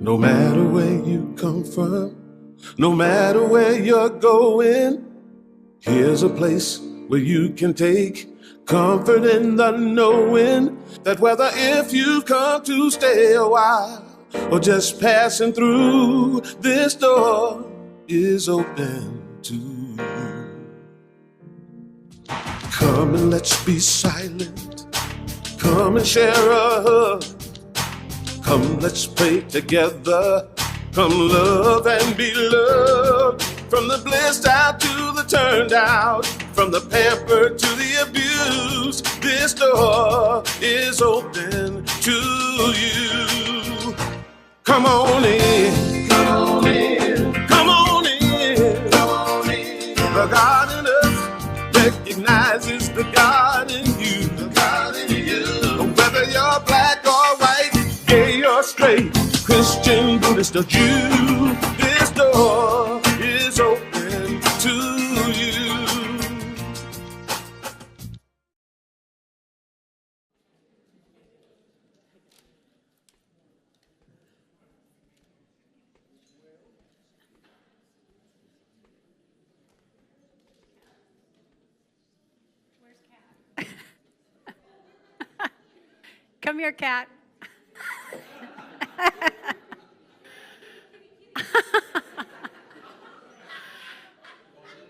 No matter where you come from, no matter where you're going, here's a place where you can take comfort in the knowing that whether if you've come to stay a while or just passing through, this door is open to you. Come and let's be silent. Come and share a hug. Come, let's pray together. Come, love and be loved. From the blissed out to the turned out, from the pampered to the abused, this door is open to you. Come on in. Come on in. Come on in. Come on in. The God in us recognizes the God in you. The God in you. Whether you're black or white, gay or straight, Christian, Buddhist or Jew, this door is open to you. Where's Cat? Come here, Cat.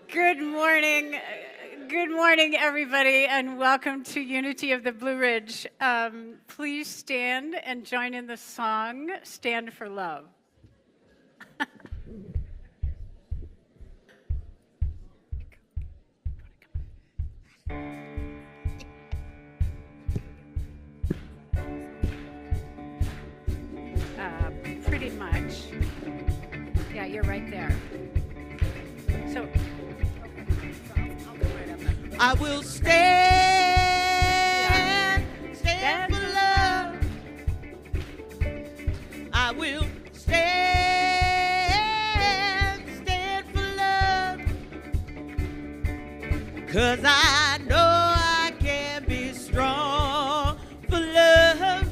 Good morning, everybody, and welcome to Unity of the Blue Ridge. Please stand and join in the song, Stand for Love. Pretty much. Yeah, you're right there. So, I'll go right up there. I will stand, stand for love. I will stand, stand for love. 'Cause I know I can be strong for love.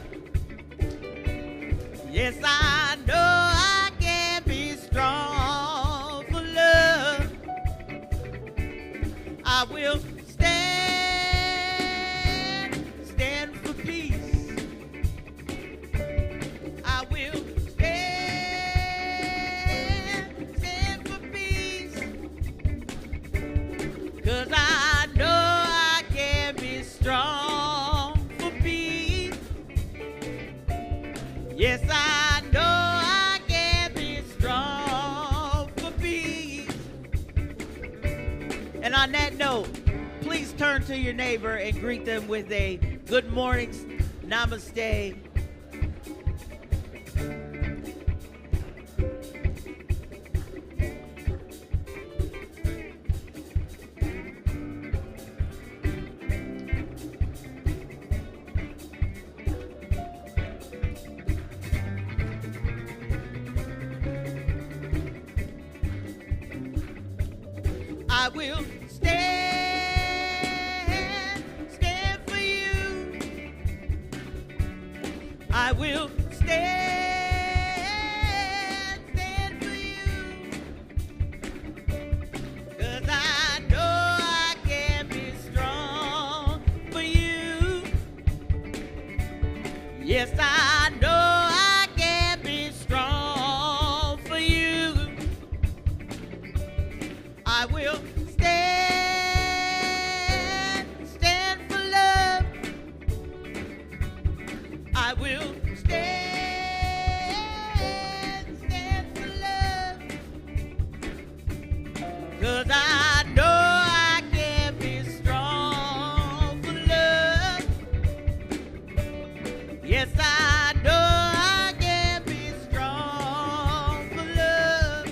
Yes, I know I can be strong for love. I will stand, stand for peace. I will stand, stand for peace. 'Cause I know I can be strong for peace. Yes, I know I can be strong for peace. And on that note, please turn to your neighbor and greet them with a good morning, namaste. I will stand, stand for you. I will stand, stand for you. 'Cause I know I can be strong for you. Yes, I know I can be strong for you. I will stand, stand for love. I will stand, stand for love. 'Cause I know I can be strong for love. Yes, I know I can be strong for love.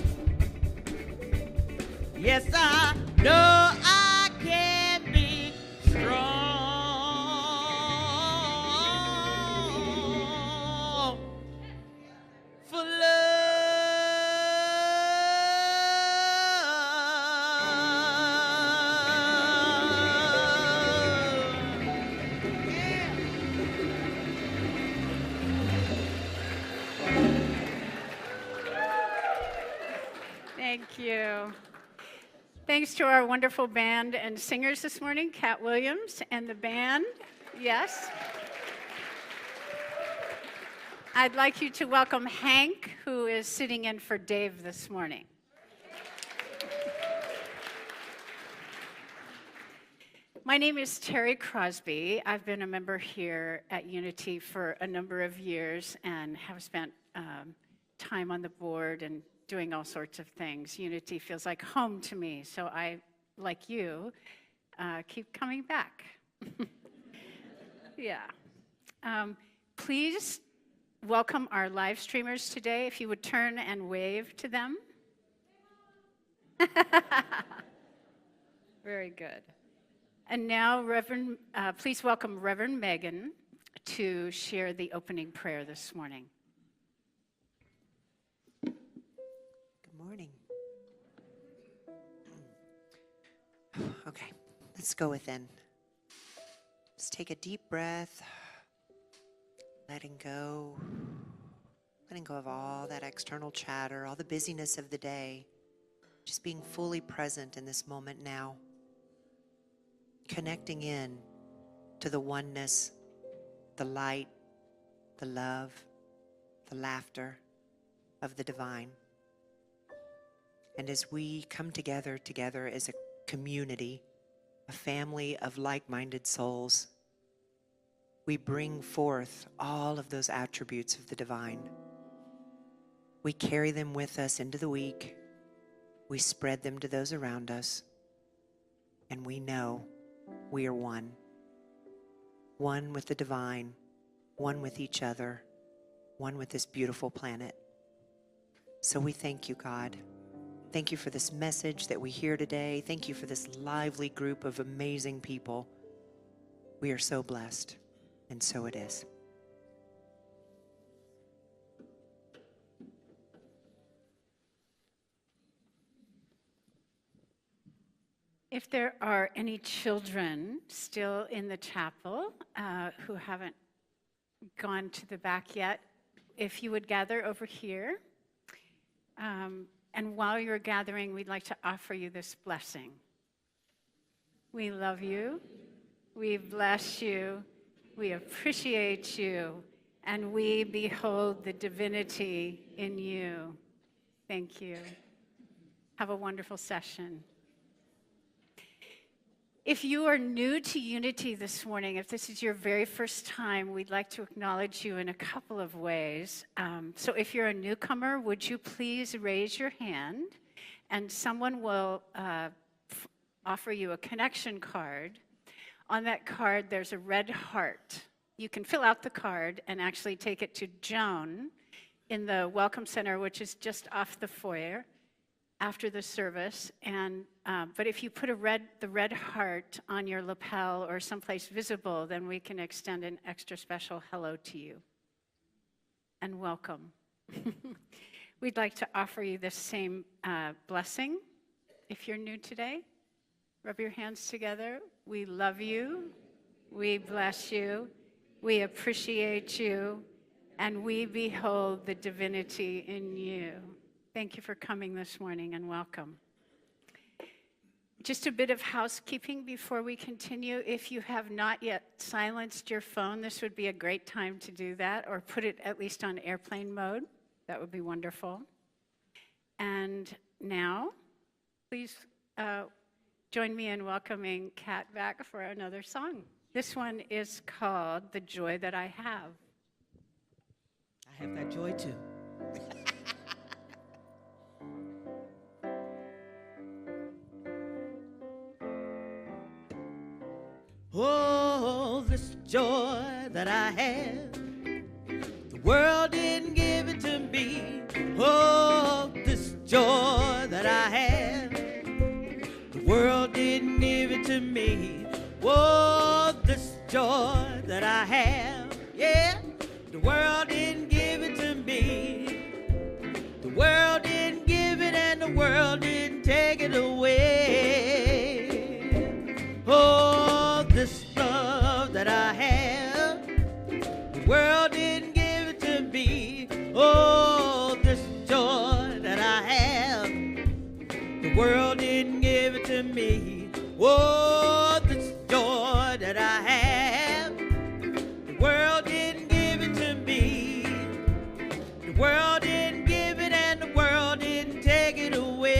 Yes, I know I can be strong for love. you. Thanks to our wonderful band and singers this morning, Kat Williams and the band. Yes. I'd like you to welcome Hank, who is sitting in for Dave this morning. My name is Terry Crosby. I've been a member here at Unity for a number of years and have spent time on the board and doing all sorts of things. Unity feels like home to me, so I, like you, keep coming back. Yeah. Please welcome our live streamers today. If you would turn and wave to them. Very good. And now, please welcome Reverend Megan to share the opening prayer this morning. Good morning. Okay, let's go within. Just take a deep breath, letting go of all that external chatter, all the busyness of the day, just being fully present in this moment now. Connecting in to the oneness, the light, the love, the laughter of the divine. And as we come together as a community, a family of like-minded souls, we bring forth all of those attributes of the divine. We carry them with us into the week. We spread them to those around us. And we know we are one. One with the divine, one with each other, one with this beautiful planet. So we thank you, God. Thank you for this message that we hear today. Thank you for this lively group of amazing people. We are so blessed, and so it is. If there are any children still in the chapel who haven't gone to the back yet, if you would gather over here. And while you're gathering, we'd like to offer you this blessing. We love you. We bless you. We appreciate you. And we behold the divinity in you. Thank you. Have a wonderful session. If you are new to Unity this morning, if this is your very first time, we'd like to acknowledge you in a couple of ways. So if you're a newcomer, would you please raise your hand, and someone will offer you a connection card. On that card, there's a red heart. You can fill out the card and actually take it to Joan in the Welcome Center, which is just off the foyer, after the service. And but if you put the red heart on your lapel or someplace visible, then we can extend an extra special hello to you and welcome. We'd like to offer you this same blessing. If you're new today, rub your hands together. We love you, we bless you, we appreciate you, and we behold the divinity in you. Thank you for coming this morning, and welcome. Just a bit of housekeeping before we continue. If you have not yet silenced your phone, this would be a great time to do that, or put it at least on airplane mode. That would be wonderful. And now, please join me in welcoming Kat back for another song. This one is called The Joy That I Have. I have that joy too. Oh, this joy that I have, the world didn't give it to me. Oh, this joy that I have, the world didn't give it to me. Oh, this joy that I have, yeah, the world didn't give it to me. The world didn't give it and the world didn't take it away. Oh, this love that I have, the world didn't give it to me. Oh, this joy that I have, the world didn't give it to me. Oh, this joy that I have, the world didn't give it to me. The world didn't give it and the world didn't take it away.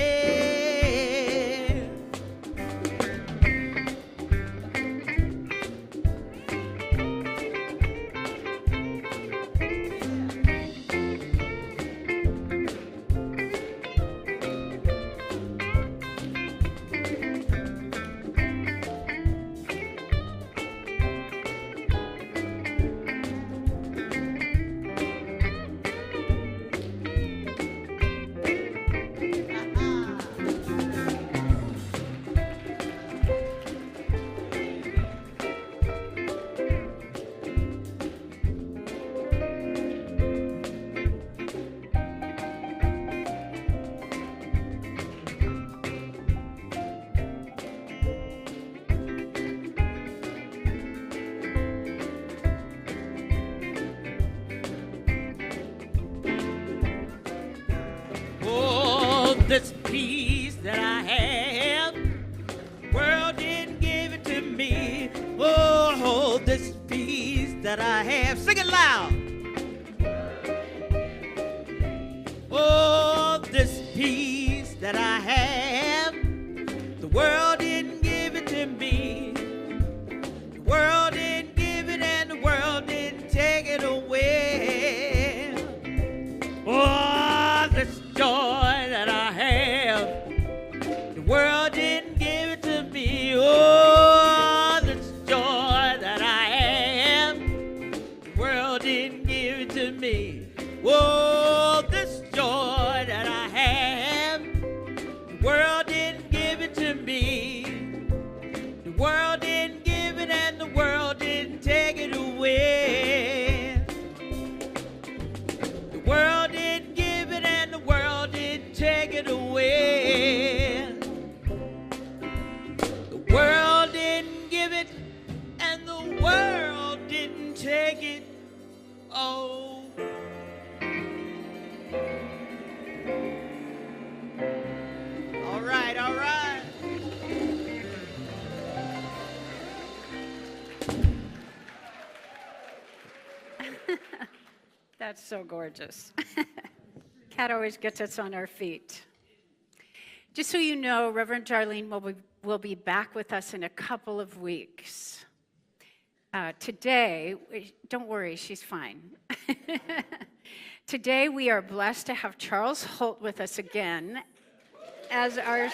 This peace that I have, the world didn't give it to me. Oh, this peace that I have. Sing it loud. Oh, this peace that I have, the world didn't give it to me. The world didn't give it and the world didn't take it away. Oh, this joy that I have, the world didn't give it to me. Oh, this joy that I have, the world didn't give it to me. Oh, this joy that I have, the world didn't give it to me. The world didn't give it and the world didn't take it away. The world didn't give it and the world didn't take it away. The world didn't give it and the world didn't take it. Oh. All right, all right. That's so gorgeous. Kat always gets us on our feet. Just so you know, Reverend Darlene will be back with us in a couple of weeks. Today, don't worry, she's fine. Today, we are blessed to have Charles Holt with us again as our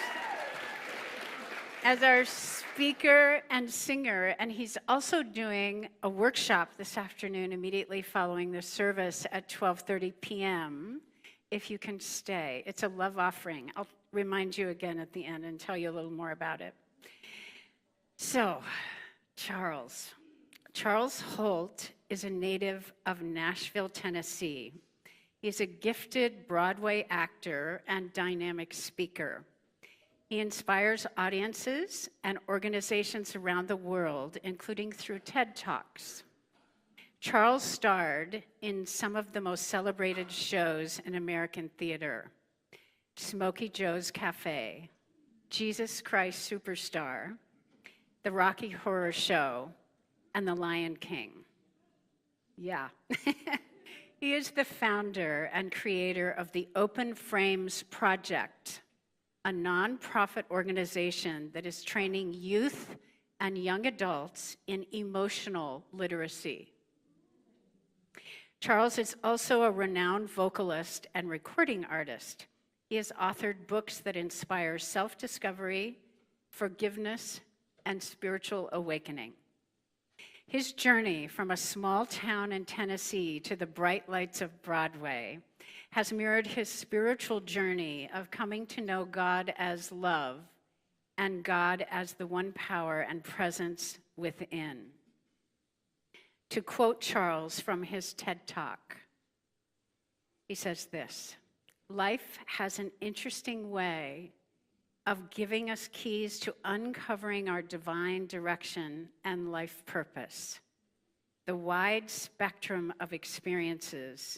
speaker and singer, and he's also doing a workshop this afternoon immediately following the service at 12:30 p.m. if you can stay. It's a love offering. I'll remind you again at the end and tell you a little more about it. So, Charles Holt is a native of Nashville, Tennessee. He's a gifted Broadway actor and dynamic speaker. He inspires audiences and organizations around the world, including through TED Talks. Charles starred in some of the most celebrated shows in American theater: Smokey Joe's Cafe, Jesus Christ Superstar, The Rocky Horror Show, and The Lion King. Yeah. He is the founder and creator of the Open Frames Project, a nonprofit organization that is training youth and young adults in emotional literacy. Charles is also a renowned vocalist and recording artist. He has authored books that inspire self-discovery, forgiveness, and spiritual awakening. His journey from a small town in Tennessee to the bright lights of Broadway has mirrored his spiritual journey of coming to know God as love and God as the one power and presence within. To quote Charles from his TED Talk, he says this: "Life has an interesting way of giving us keys to uncovering our divine direction and life purpose. The wide spectrum of experiences,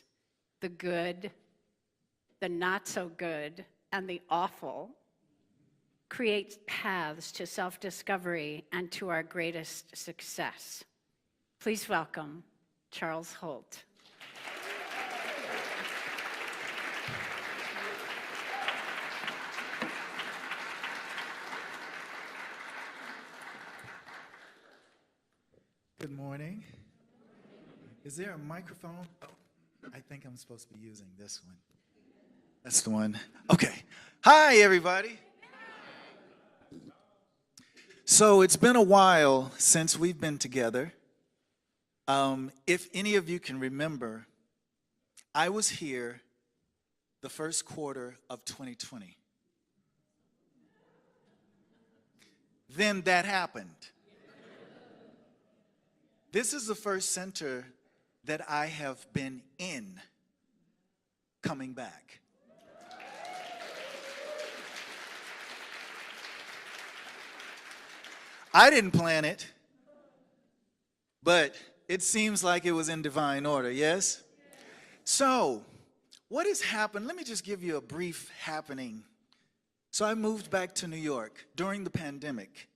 the good, the not so good, and the awful, create paths to self-discovery and to our greatest success. Please welcome Charles Holt. Good morning. Is there a microphone? Oh, I think I'm supposed to be using this one. That's the one. Okay. Hi, everybody. So it's been a while since we've been together. If any of you can remember, I was here the first quarter of 2020. Then that happened. This is the first center that I have been in coming back. I didn't plan it, but it seems like it was in divine order, yes? So, what has happened? Let me just give you a brief happening. So I moved back to New York during the pandemic.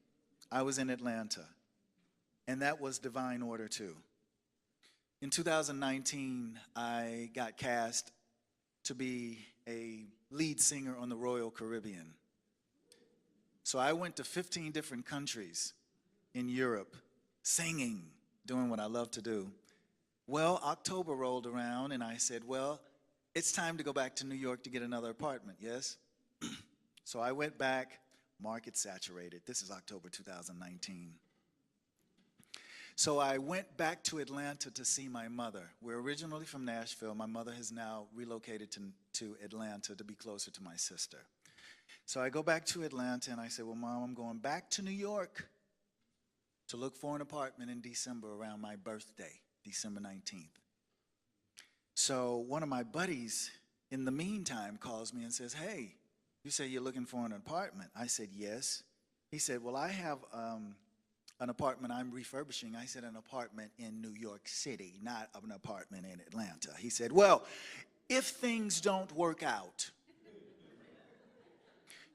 I was in Atlanta. And that was divine order too. In 2019, I got cast to be a lead singer on the Royal Caribbean. So I went to 15 different countries in Europe, singing, doing what I love to do. Well, October rolled around and I said, well, it's time to go back to New York to get another apartment, yes? So I went back, market saturated. This is October 2019. So I went back to Atlanta to see my mother. We're originally from Nashville. My mother has now relocated to Atlanta to be closer to my sister. So I go back to Atlanta and I say, well, Mom, I'm going back to New York to look for an apartment in December around my birthday, December 19th. So one of my buddies in the meantime calls me and says, hey, you say you're looking for an apartment. I said, yes. He said, well, I have an apartment I'm refurbishing. I said, an apartment in New York City, not an apartment in Atlanta. He said, well, if things don't work out,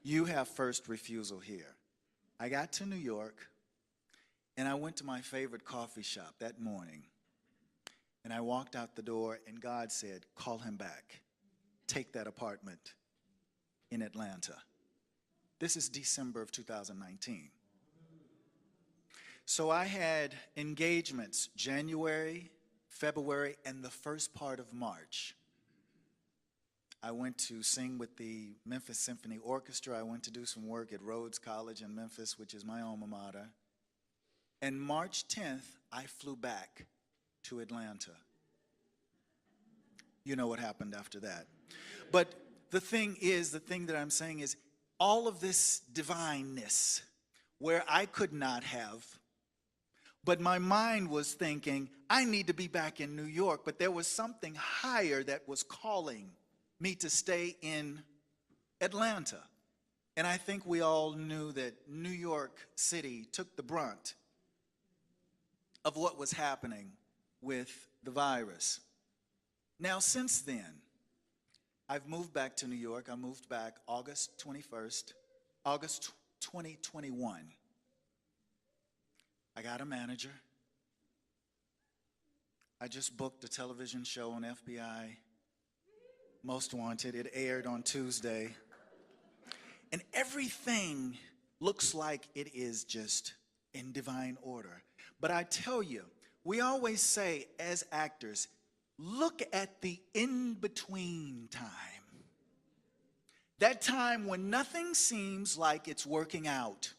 you have first refusal here. I got to New York, and I went to my favorite coffee shop that morning, and I walked out the door, and God said, call him back. Take that apartment in Atlanta. This is December of 2019. So I had engagements January, February, and the first part of March. I went to sing with the Memphis Symphony Orchestra. I went to do some work at Rhodes College in Memphis, which is my alma mater. And March 10th, I flew back to Atlanta. You know what happened after that. But the thing that I'm saying is, all of this divineness, where I could not have, but my mind was thinking, I need to be back in New York, but there was something higher that was calling me to stay in Atlanta. And I think we all knew that New York City took the brunt of what was happening with the virus. Now, since then, I've moved back to New York. I moved back August 21st, August 2021. I got a manager. I just booked a television show on FBI, Most Wanted. It aired on Tuesday. And everything looks like it is just in divine order. But I tell you, we always say as actors, look at the in-between time. That time when nothing seems like it's working out.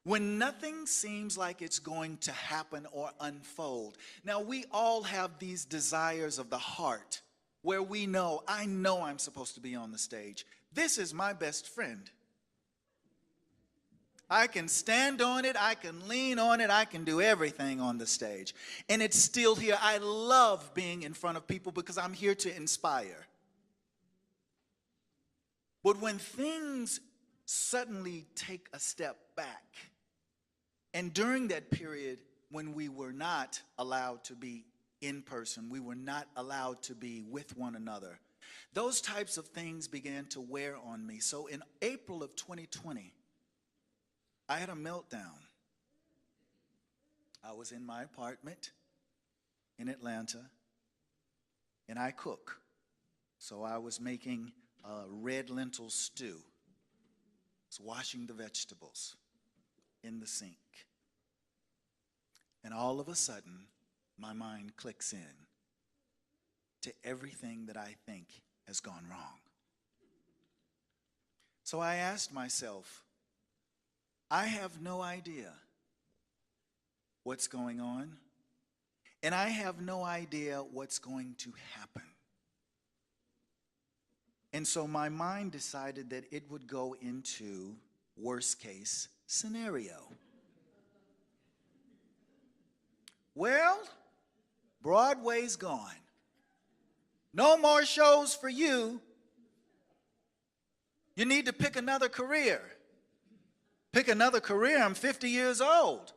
When nothing seems like it's going to happen or unfold. Now, we all have these desires of the heart where we know, I know I'm supposed to be on the stage. This is my best friend. I can stand on it, I can lean on it, I can do everything on the stage. And it's still here. I love being in front of people because I'm here to inspire. But when things suddenly take a step back, and during that period when we were not allowed to be in person, we were not allowed to be with one another, Those types of things began to wear on me. So in April of 2020, I had a meltdown. I was in my apartment in Atlanta, and I cook. So I was making a red lentil stew. I was washing the vegetables in the sink. And all of a sudden, my mind clicks in to everything that I think has gone wrong. So I asked myself, I have no idea what's going on, and I have no idea what's going to happen. And so my mind decided that it would go into worst case scenario. Well, Broadway's gone. No more shows for you. You need to pick another career. Pick another career? I'm 50 years old.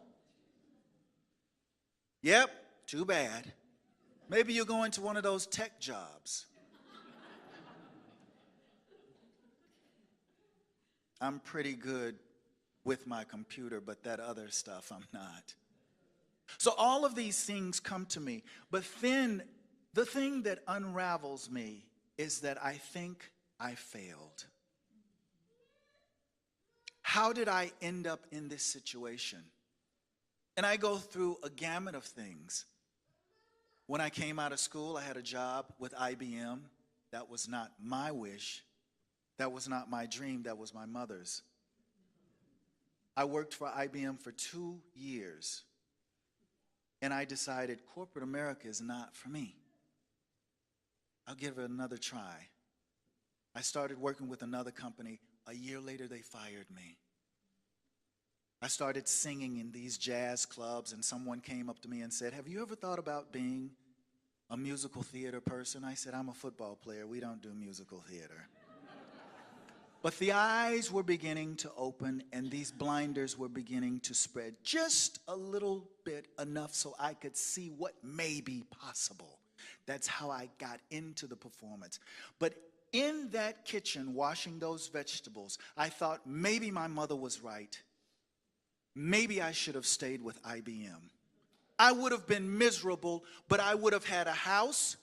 Yep, too bad. Maybe you're going to one of those tech jobs. I'm pretty good with my computer, but that other stuff I'm not. So all of these things come to me, but then the thing that unravels me is that I think I failed. How did I end up in this situation? And I go through a gamut of things. When I came out of school, I had a job with IBM. That was not my wish. That was not my dream. That was my mother's. I worked for IBM for 2 years. And I decided corporate America is not for me. I'll give it another try. I started working with another company. A year later, they fired me. I started singing in these jazz clubs, and someone came up to me and said, "Have you ever thought about being a musical theater person?" I said, "I'm a football player. We don't do musical theater." But the eyes were beginning to open, and these blinders were beginning to spread just a little bit, enough so I could see what may be possible. That's how I got into the performance. But in that kitchen, washing those vegetables, I thought maybe my mother was right. Maybe I should have stayed with IBM. I would have been miserable, but I would have had a house.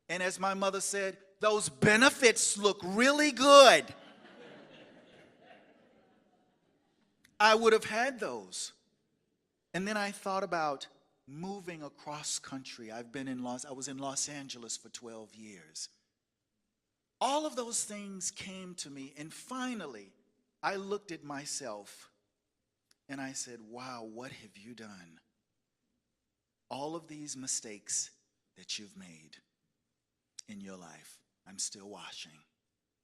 And as my mother said, those benefits look really good. I would have had those. And then I thought about moving across country. I was in Los Angeles for 12 years. All of those things came to me, and finally, I looked at myself and I said, wow, what have you done? All of these mistakes that you've made in your life, I'm still washing,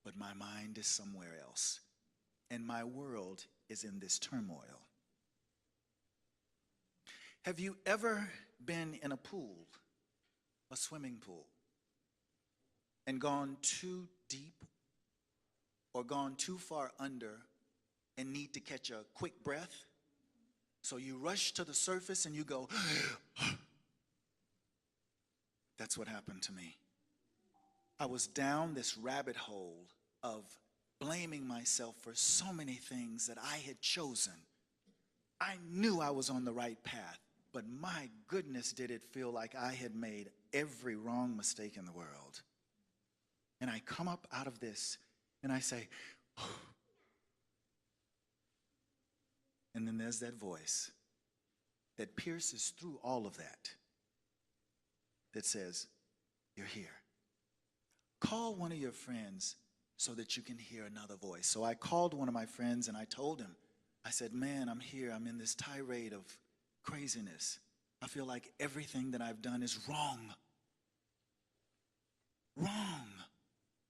but my mind is somewhere else, and my world is in this turmoil. Have you ever been in a pool, a swimming pool, and gone too deep or gone too far under and need to catch a quick breath? So you rush to the surface and you go, that's what happened to me. I was down this rabbit hole of blaming myself for so many things that I had chosen. I knew I was on the right path, but my goodness, did it feel like I had made every wrong mistake in the world. And I come up out of this and I say, and then there's that voice that pierces through all of that, that says, you're here. Call one of your friends so that you can hear another voice. So I called one of my friends and I told him, I said, man, I'm here. I'm in this tirade of craziness. I feel like everything that I've done is wrong. Wrong.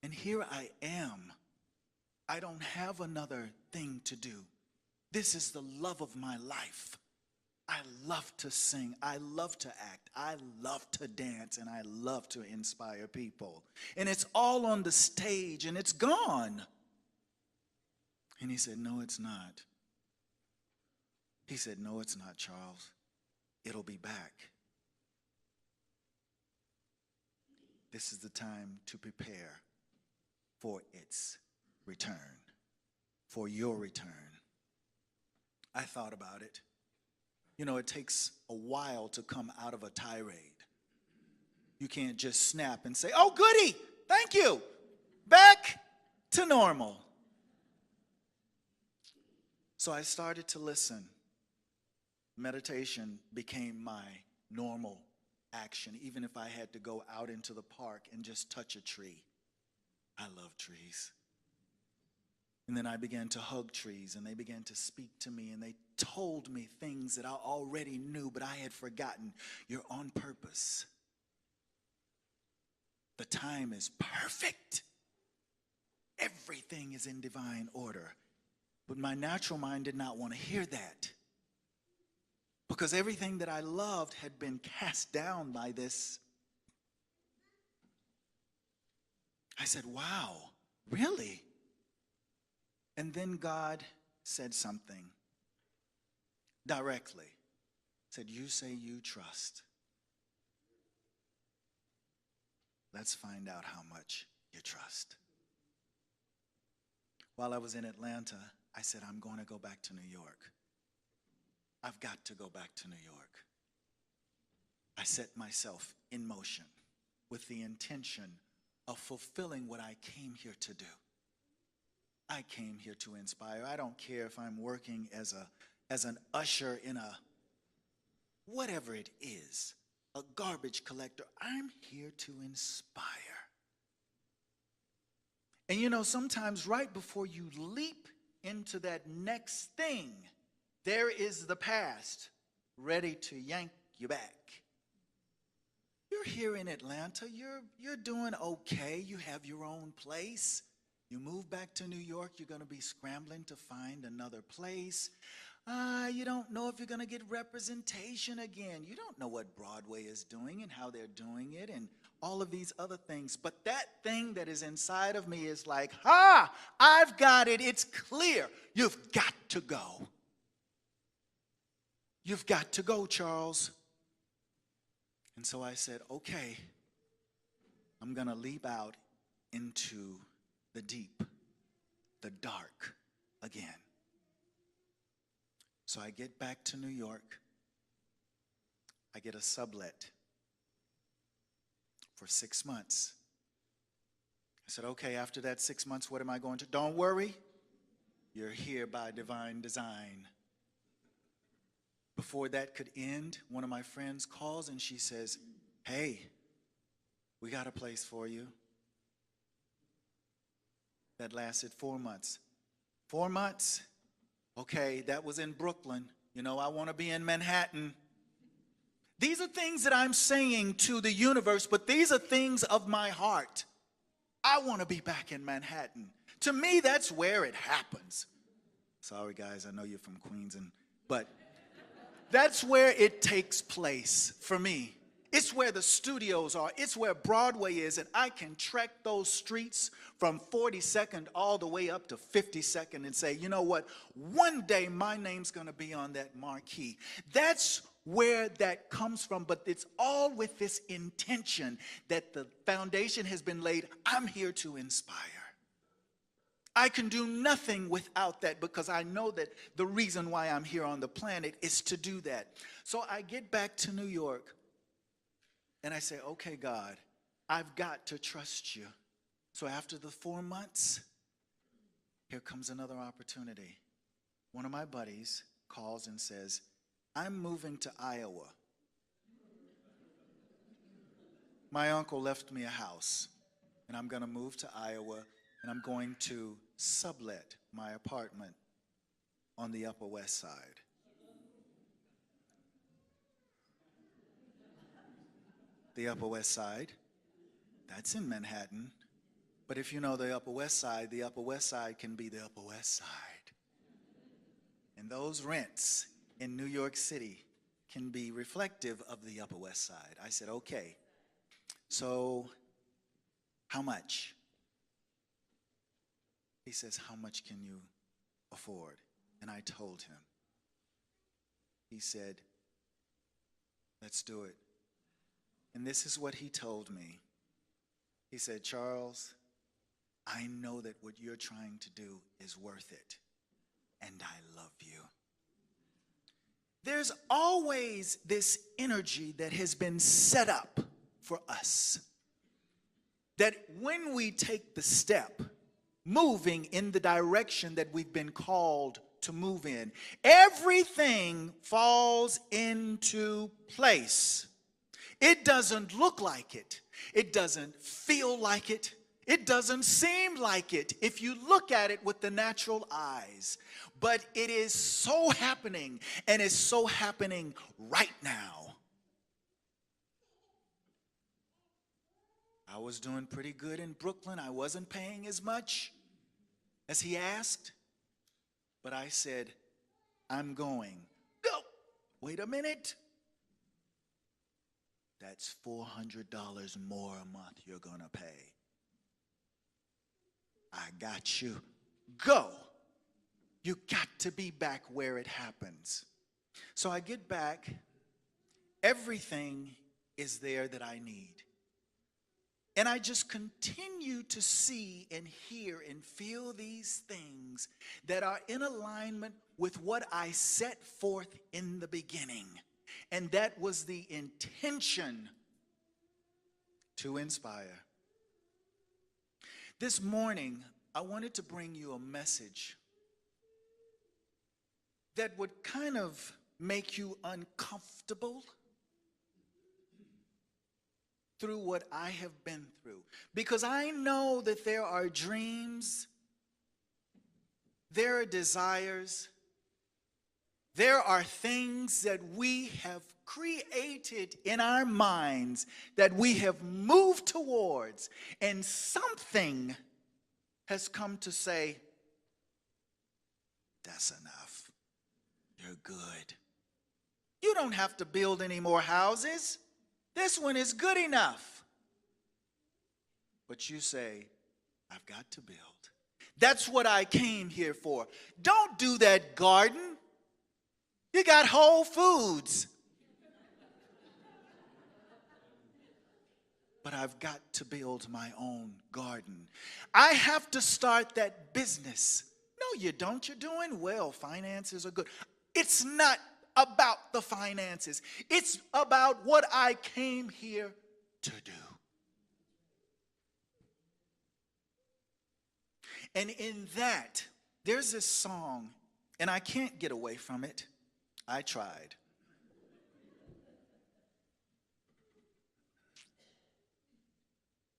And here I am. I don't have another thing to do. This is the love of my life. I love to sing. I love to act. I love to dance. And I love to inspire people. And it's all on the stage and it's gone. And he said, no, it's not. He said, no, it's not, Charles. It'll be back. This is the time to prepare for its return, for your return. I thought about it. You know, it takes a while to come out of a tirade. You can't just snap and say, oh, goody, thank you, back to normal. So I started to listen. Meditation became my normal action, even if I had to go out into the park and just touch a tree. I love trees. And then I began to hug trees, and they began to speak to me, and they told me things that I already knew, but I had forgotten. You're on purpose. The time is perfect. Everything is in divine order. But my natural mind did not want to hear that, because everything that I loved had been cast down by this. I said, wow, really? And then God said something directly. Said, you say you trust. Let's find out how much you trust. While I was in Atlanta, I said, I'm going to go back to New York. I've got to go back to New York. I set myself in motion with the intention of fulfilling what I came here to do. I came here to inspire. I don't care if I'm working as an usher in a, whatever it is, a garbage collector. I'm here to inspire. And you know, sometimes right before you leap into that next thing, there is the past ready to yank you back. You're here in Atlanta. You're doing okay. You have your own place. You move back to New York, you're going to be scrambling to find another place. You don't know if you're going to get representation again. You don't know what Broadway is doing and how they're doing it and all of these other things. But that thing that is inside of me is like, I've got it. It's clear. You've got to go. You've got to go, Charles. And so I said, okay, I'm going to leap out into the deep, the dark again. So I get back to New York. I get a sublet for 6 months. I said, okay, after that 6 months, what am I going to? Don't worry, you're here by divine design. Before that could end, one of my friends calls and she says, hey, we got a place for you. That lasted 4 months. 4 months? Okay, that was in Brooklyn. You know, I want to be in Manhattan. These are things that I'm saying to the universe, but these are things of my heart. I want to be back in Manhattan. To me, that's where it happens. Sorry, guys, I know you're from Queens, but that's where it takes place for me. It's where the studios are. It's where Broadway is, and I can trek those streets from 42nd all the way up to 52nd and say, you know what, one day my name's going to be on that marquee. That's where that comes from, but it's all with this intention that the foundation has been laid. I'm here to inspire. I can do nothing without that because I know that the reason why I'm here on the planet is to do that. So I get back to New York. And I say, okay, God, I've got to trust you. So after the 4 months, here comes another opportunity. One of my buddies calls and says, I'm moving to Iowa. My uncle left me a house, and I'm going to move to Iowa, and I'm going to sublet my apartment on the Upper West Side. The Upper West Side, that's in Manhattan. But if you know the Upper West Side can be the Upper West Side. And those rents in New York City can be reflective of the Upper West Side. I said, okay, so how much? He says, how much can you afford? And I told him. He said, let's do it. And this is what he told me. He said, Charles, I know that what you're trying to do is worth it, and I love you. There's always this energy that has been set up for us, that when we take the step, moving in the direction that we've been called to move in, everything falls into place. It doesn't look like it. It doesn't feel like it. It doesn't seem like it if you look at it with the natural eyes. But it is so happening, and it's so happening right now. I was doing pretty good in Brooklyn. I wasn't paying as much as he asked. But I said, I'm going. Go. Wait a minute. That's $400 more a month you're going to pay. I got you. Go. You got to be back where it happens. So I get back. Everything is there that I need. And I just continue to see and hear and feel these things that are in alignment with what I set forth in the beginning. And that was the intention to inspire. This morning, I wanted to bring you a message that would kind of make you uncomfortable through what I have been through. Because I know that there are dreams, there are desires, there are things that we have created in our minds that we have moved towards, and something has come to say, that's enough. You're good. You don't have to build any more houses. This one is good enough. But you say, I've got to build. That's what I came here for. Don't do that garden. You got Whole Foods. But I've got to build my own garden. I have to start that business. No, you don't. You're doing well. Finances are good. It's not about the finances. It's about what I came here to do. And in that, there's this song, and I can't get away from it. I tried.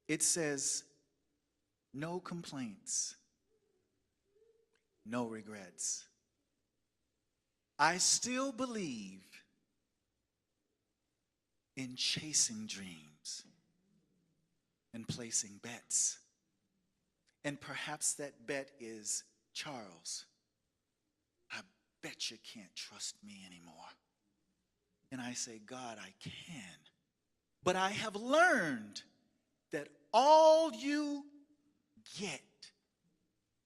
It says, no complaints, no regrets. I still believe in chasing dreams and placing bets. And perhaps that bet is, Charles, I bet you can't trust me anymore. And I say, God, I can. But I have learned that all you get,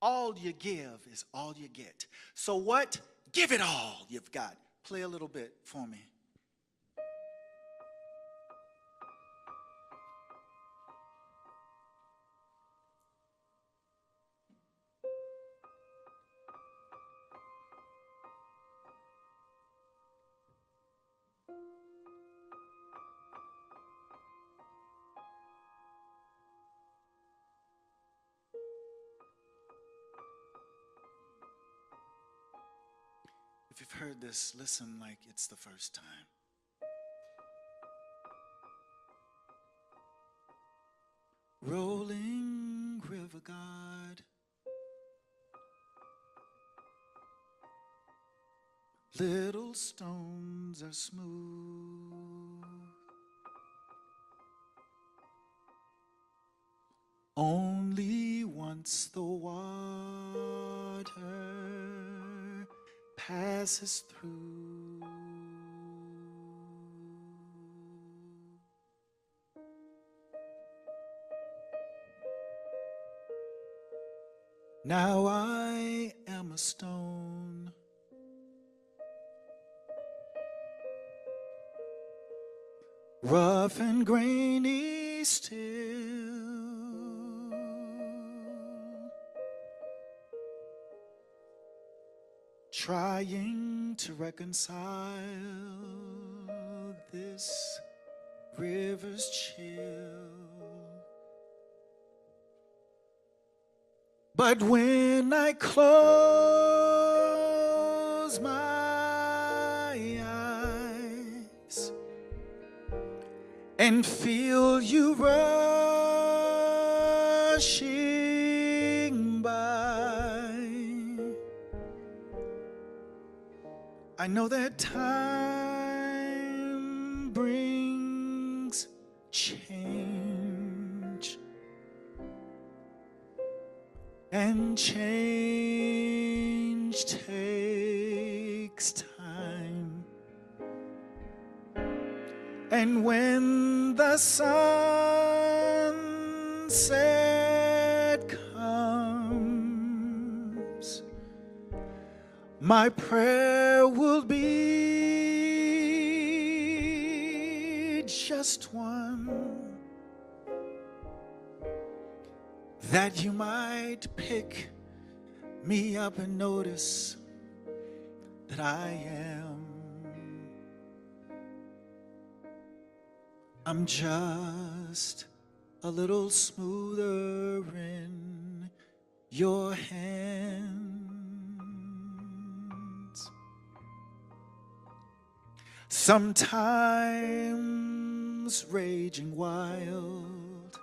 all you give is all you get. So what? Give it all you've got. Play a little bit for me. If you've heard this, listen like it's the first time. Rolling river God, little stones are smooth, only once the water passes through. Now I am a stone, rough and grainy still, trying to reconcile this river's chill. But when I close my eyes and feel you rushing by, I know that time brings change, and change takes time. And when the sunset comes, my prayer will be just one, that you might pick me up and notice that I'm just a little smoother in your hands. Sometimes raging wild,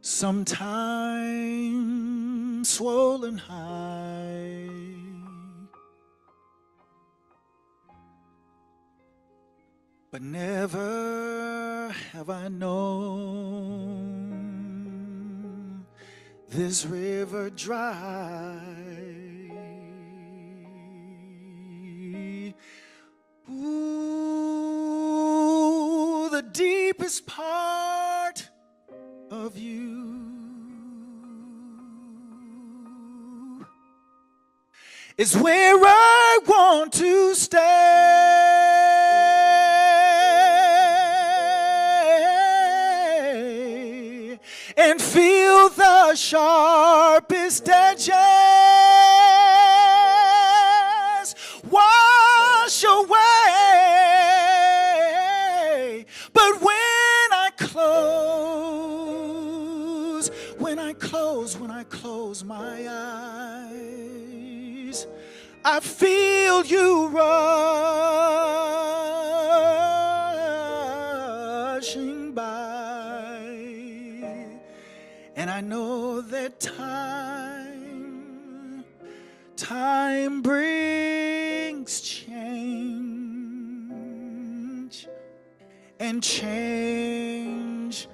sometimes swollen high, but never have I known this river dry. Ooh, the deepest part of you is where I want to stay and feel the sharpest edges wash away. But when I close my eyes, I feel you rushing by, and I know that time brings change, and change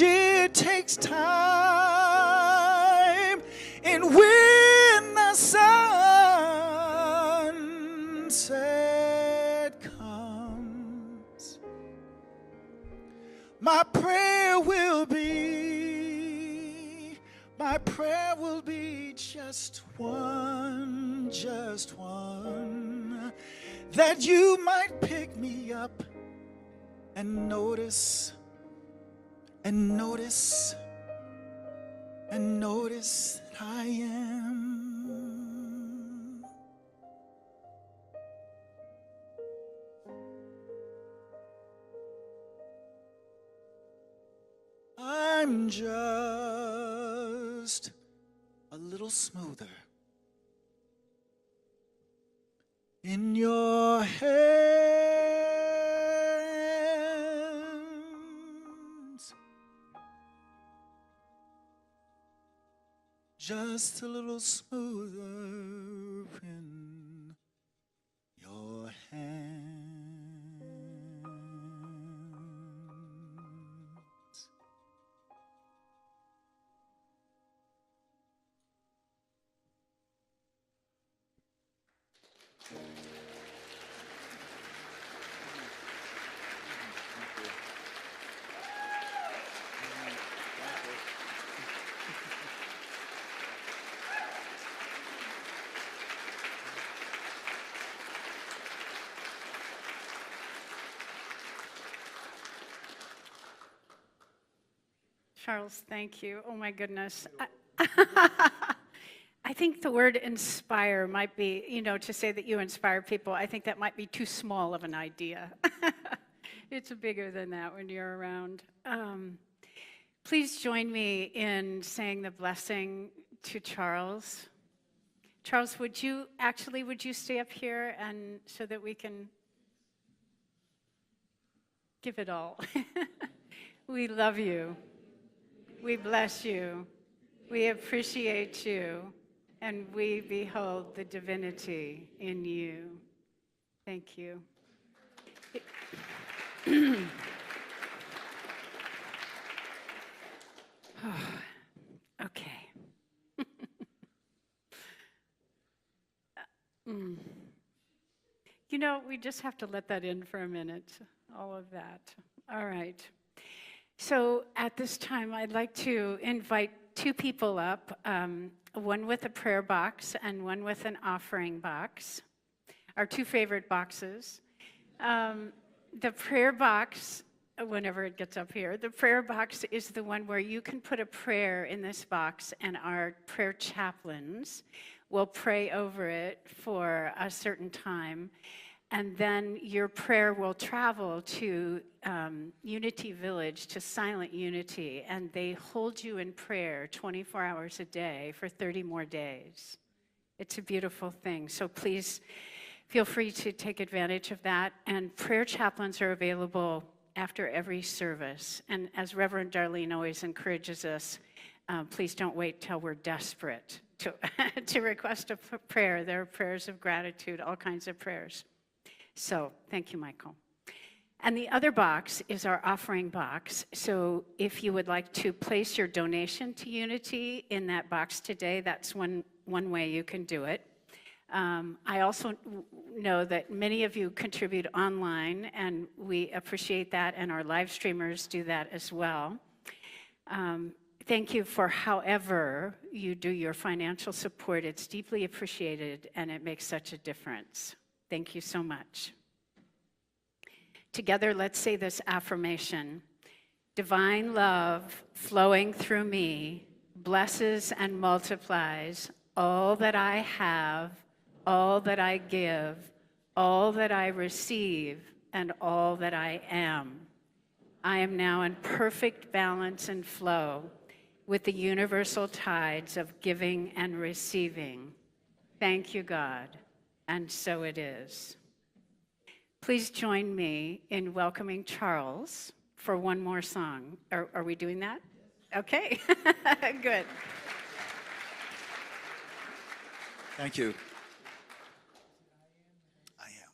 it takes time. And when the sunset comes, my prayer will be just one, that you might pick me up and notice that I I'm just a little smoother in your hands, just a little smoother in your hands. Charles, thank you. Oh my goodness. I think the word inspire might be, to say that you inspire people, I think that might be too small of an idea. It's bigger than that when you're around. Please join me in saying the blessing to Charles. Charles, would you stay up here and so that we can give it all? We love you. We bless you. We appreciate you. And we behold the divinity in you. Thank you. Okay. We just have to let that in for a minute, all of that. All right. So at this time, I'd like to invite two people up, one with a prayer box and one with an offering box, our two favorite boxes. The prayer box, whenever it gets up here, the prayer box is the one where you can put a prayer in this box, and our prayer chaplains will pray over it for a certain time. And then your prayer will travel to Unity Village, to Silent Unity, and they hold you in prayer 24 hours a day for 30 more days. It's a beautiful thing. So please feel free to take advantage of that. And prayer chaplains are available after every service. And as Reverend Darlene always encourages us, please don't wait till we're desperate to request a prayer. There are prayers of gratitude, all kinds of prayers. So thank you, Michael. And the other box is our offering box. So if you would like to place your donation to Unity in that box today, that's one way you can do it. I also know that many of you contribute online, and we appreciate that, and our live streamers do that as well. Thank you for however you do your financial support. It's deeply appreciated, and it makes such a difference. Thank you so much. Together, let's say this affirmation. Divine love flowing through me blesses and multiplies all that I have, all that I give, all that I receive, and all that I am. I am now in perfect balance and flow with the universal tides of giving and receiving. Thank you, God. And so it is. Please join me in welcoming Charles for one more song. Are we doing that? Okay, good. Thank you. I am.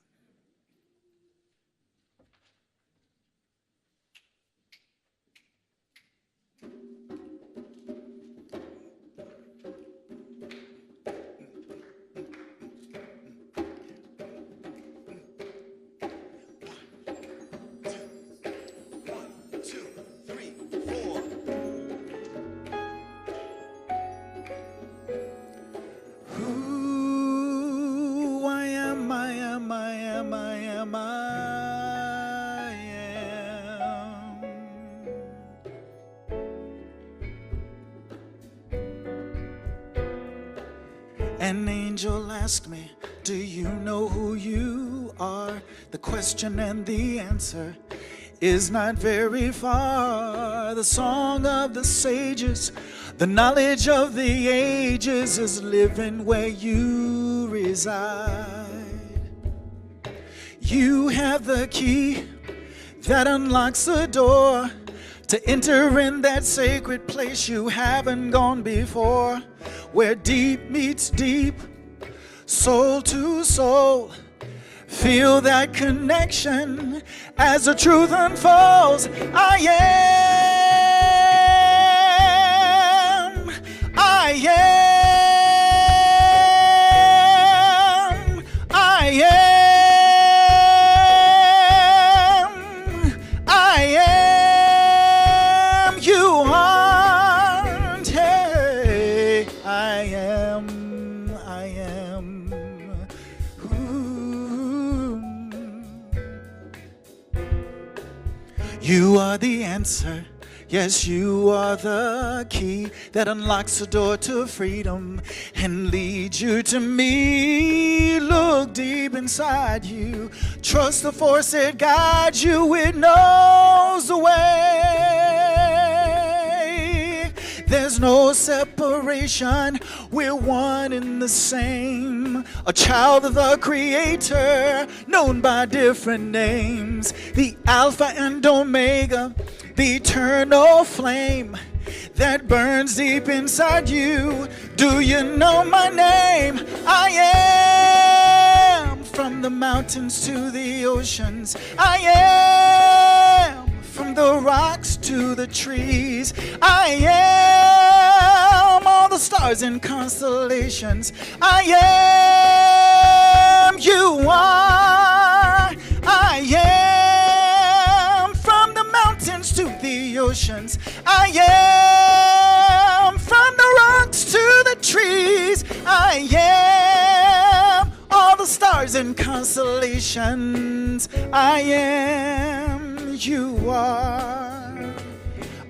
An angel asked me, do you know who you are? The question and the answer is not very far. The song of the sages, the knowledge of the ages is living where you reside. You have the key that unlocks the door to enter in that sacred place you haven't gone before, where deep meets deep, soul to soul. Feel that connection as the truth unfolds. I am, I am, I am, I am. You aren't. Hey, I am, I am. Ooh. You are the answer, Yes, you are the key that unlocks the door to freedom and leads you to me. Look deep inside you. Trust the force that guides you. It knows the way. There's no separation. We're one and the same. A child of the Creator, known by different names. The Alpha and Omega, the eternal flame that burns deep inside you. Do you know my name? I am. From the mountains to the oceans, I am. From the rocks to the trees, I am. All the stars and constellations, I am. You are. I am. From the mountains to the oceans, I am. From the rocks to the trees, I am. All the stars and constellations, I am. You are.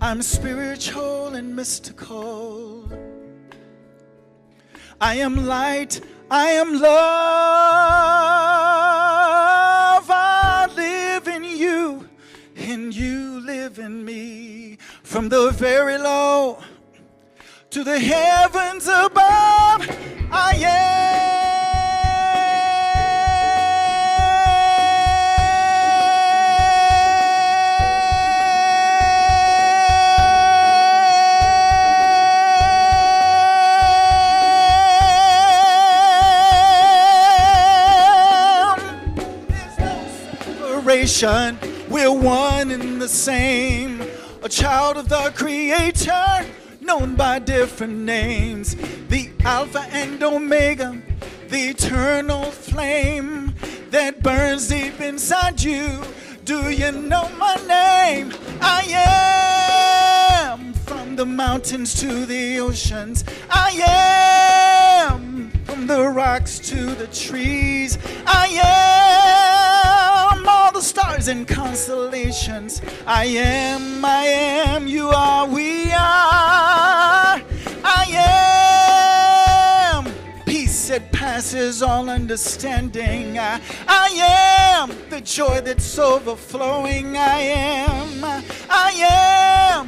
I'm spiritual and mystical. I am light, I am love. I live in you, and you live in me. From the very low to the heavens above, I am. We're one and the same, a child of the Creator, known by different names. The Alpha and Omega, the eternal flame that burns deep inside you. Do you know my name? I am. From the mountains to the oceans, I am. From the rocks to the trees, I am. All the stars and constellations, I am, you are, we are. I am. Peace that passes all understanding. I am the joy that's overflowing. I am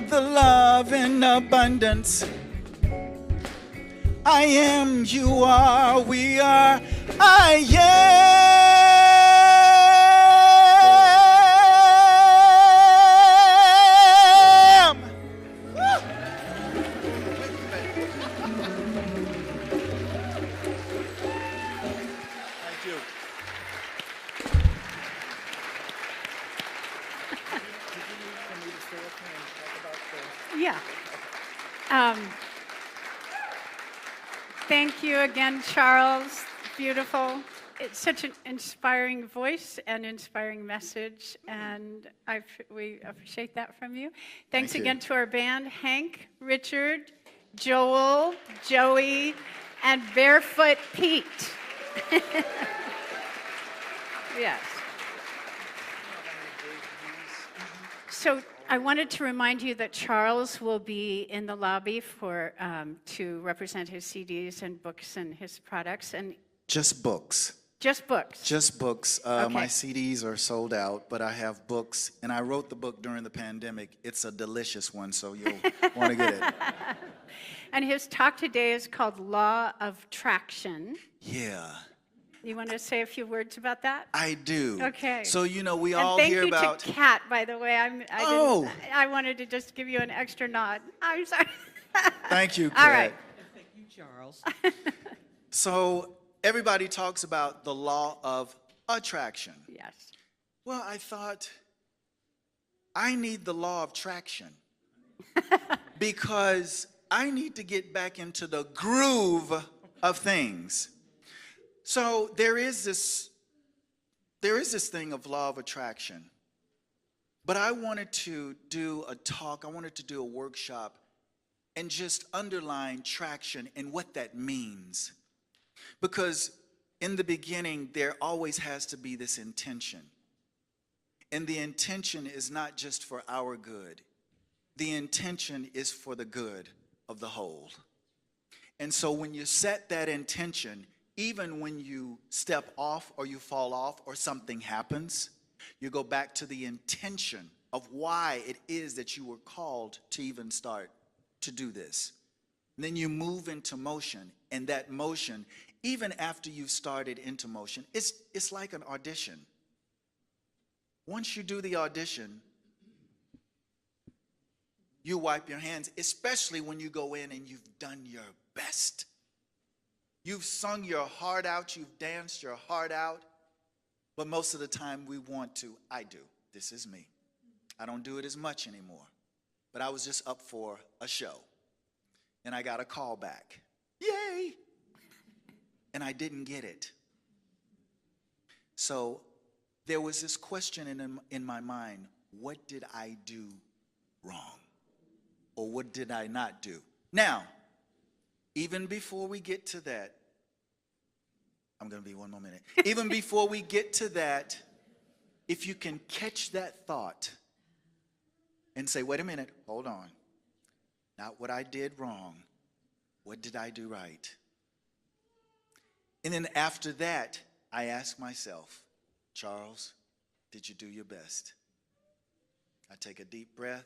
the love in abundance. I am, you are, we are. I am. Thank you. Yeah. Thank you again, Charles. Beautiful. It's such an inspiring voice and inspiring message, and we appreciate that from you. Thanks Thank you. again to our band, Hank, Richard, Joel, Joey, and Barefoot Pete. Yes. So I wanted to remind you that Charles will be in the lobby to represent his CDs and books and his products, and Just books. just books. Just books. Okay. My CDs are sold out, but I have books, and I wrote the book during the pandemic. It's a delicious one, so you'll want to get it. And his talk today is called Law of Traction. Yeah, You want to say a few words about that? I do. Okay. So, we And all thank hear you about... to Kat, by the way. Oh. I wanted to just give you an extra nod. I'm sorry. Thank you, Kat. All right. Thank you, Charles. So, everybody talks about the law of attraction. Yes. Well, I thought, I need the law of traction because I need to get back into the groove of things. So there is this thing of law of attraction. But I wanted to do a talk, I wanted to do a workshop and just underline traction and what that means. Because in the beginning, there always has to be this intention. And the intention is not just for our good. the intention is for the good of the whole. And so when you set that intention, even when you step off or you fall off or something happens, you go back to the intention of why it is that you were called to even start to do this. And then you move into motion, and that motion, even after you've started into motion, it's like an audition. Once you do the audition, you wipe your hands, especially when you go in and you've done your best. You've sung your heart out, you've danced your heart out, but most of the time I do. This is me. I don't do it as much anymore. But I was just up for a show, and I got a call back. Yay! And I didn't get it. So there was this question in my mind, what did I do wrong? Or what did I not do? Now, even before we get to that, I'm going to be one more minute. Even before we get to that, if you can catch that thought and say, wait a minute, hold on. Not what I did wrong. What did I do right? And then after that, I ask myself, Charles, did you do your best? I take a deep breath,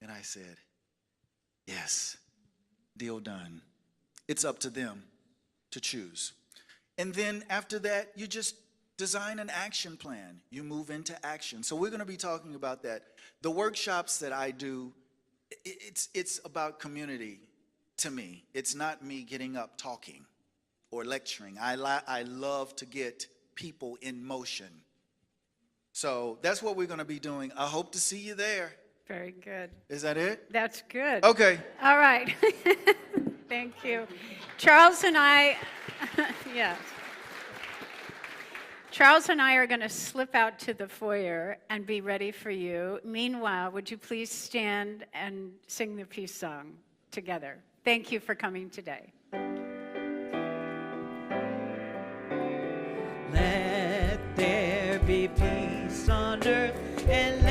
and I said, yes, deal done. It's up to them to choose. And then after that, you just design an action plan. You move into action. So we're going to be talking about that. The workshops that I do, it's about community to me. It's not me getting up talking or lecturing. I love to get people in motion. So that's what we're going to be doing. I hope to see you there. Very good. Is that it? That's good. Okay. All right. Thank you. Charles and I, yes. Charles and I are going to slip out to the foyer and be ready for you. Meanwhile, would you please stand and sing the peace song together? Thank you for coming today. Let there be peace on earth and